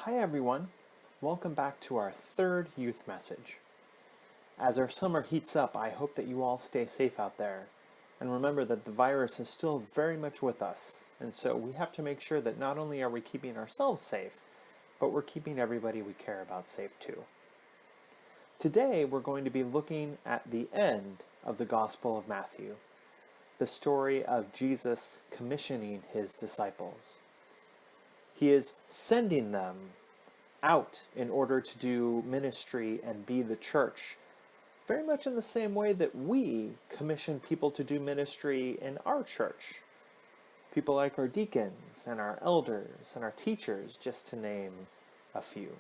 Hi everyone, welcome back to our third youth message. As our summer heats up, I hope that you all stay safe out there. And remember that the virus is still very much with us, and so we have to make sure that not only are we keeping ourselves safe, but we're keeping everybody we care about safe too. Today we're going to be looking at the end of the Gospel of Matthew, the story of Jesus commissioning his disciples. He is sending them out in order to do ministry and be the church, very much in the same way that we commission people to do ministry in our church. People like our deacons and our elders and our teachers, just to name a few.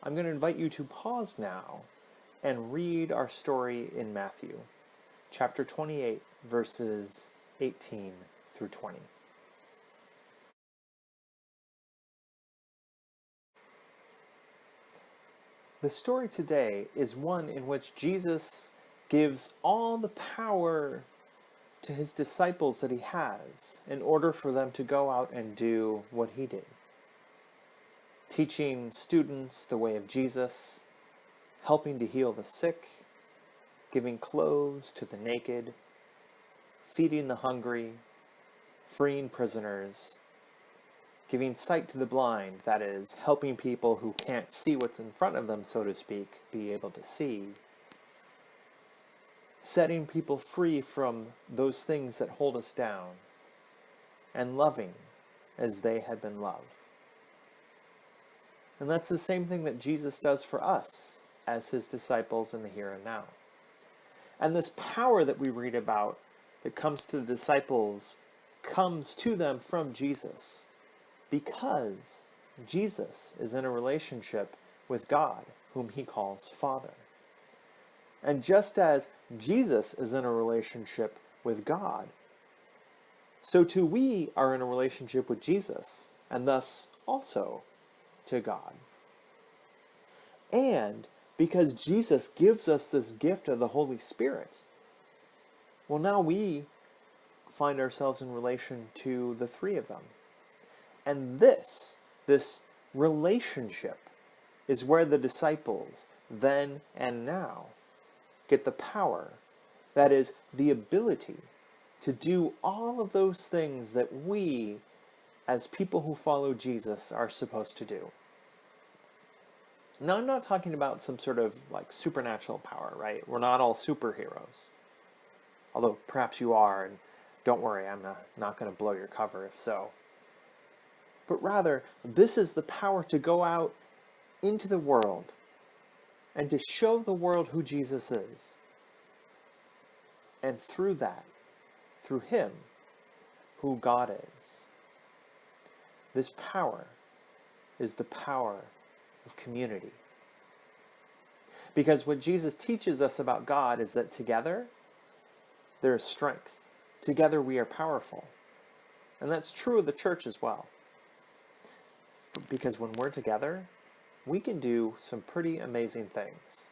I'm going to invite you to pause now and read our story in Matthew, chapter 28, verses 18 through 20. The story today is one in which Jesus gives all the power to his disciples that he has in order for them to go out and do what he did. Teaching students the way of Jesus, helping to heal the sick, giving clothes to the naked, feeding the hungry, freeing prisoners, giving sight to the blind, that is, helping people who can't see what's in front of them, so to speak, be able to see. Setting people free from those things that hold us down, and loving as they had been loved. And that's the same thing that Jesus does for us as his disciples in the here and now. And this power that we read about that comes to the disciples comes to them from Jesus, because Jesus is in a relationship with God, whom he calls Father. And just as Jesus is in a relationship with God, so too we are in a relationship with Jesus, and thus also to God. And because Jesus gives us this gift of the Holy Spirit, well, now we find ourselves in relation to the three of them. And this relationship is where the disciples, then and now, get the power, that is, the ability to do all of those things that we, as people who follow Jesus, are supposed to do. Now, I'm not talking about some sort of like supernatural power, right? We're not all superheroes. Although perhaps you are, and don't worry, I'm not going to blow your cover if so. But rather, this is the power to go out into the world and to show the world who Jesus is. And through that, through him, who God is. This power is the power of community. Because what Jesus teaches us about God is that together, there is strength. Together we are powerful. And that's true of the church as well. Because when we're together, we can do some pretty amazing things.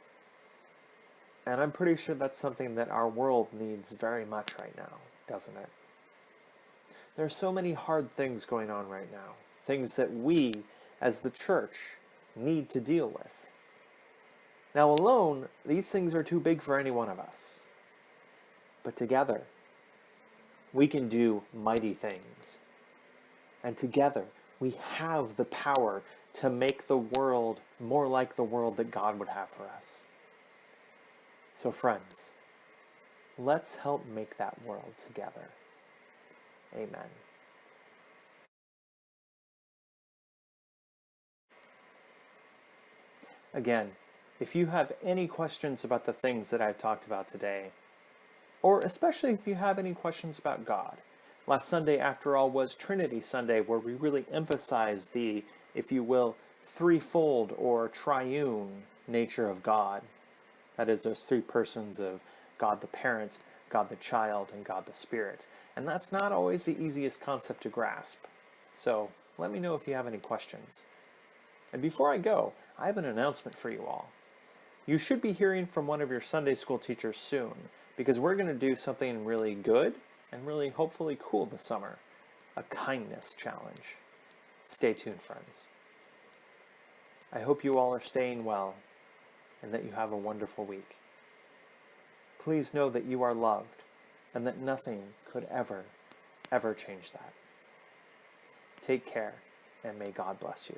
And I'm pretty sure that's something that our world needs very much right now, doesn't it? There are so many hard things going on right now. Things that we, as the church, need to deal with. Now alone, these things are too big for any one of us. But together, we can do mighty things. And together, we have the power to make the world more like the world that God would have for us. So friends, let's help make that world together. Amen. Again, if you have any questions about the things that I've talked about today, or especially if you have any questions about God, last Sunday, after all, was Trinity Sunday, where we really emphasized the, if you will, threefold or triune nature of God. That is, those three persons of God the Parent, God the Child, and God the Spirit. And that's not always the easiest concept to grasp. So let me know if you have any questions. And before I go, I have an announcement for you all. You should be hearing from one of your Sunday school teachers soon, because we're going to do something really good and really hopefully cool this summer. A kindness challenge. Stay tuned, friends. I hope you all are staying well and that you have a wonderful week. Please know that you are loved and that nothing could ever change that. Take care, and may God bless you.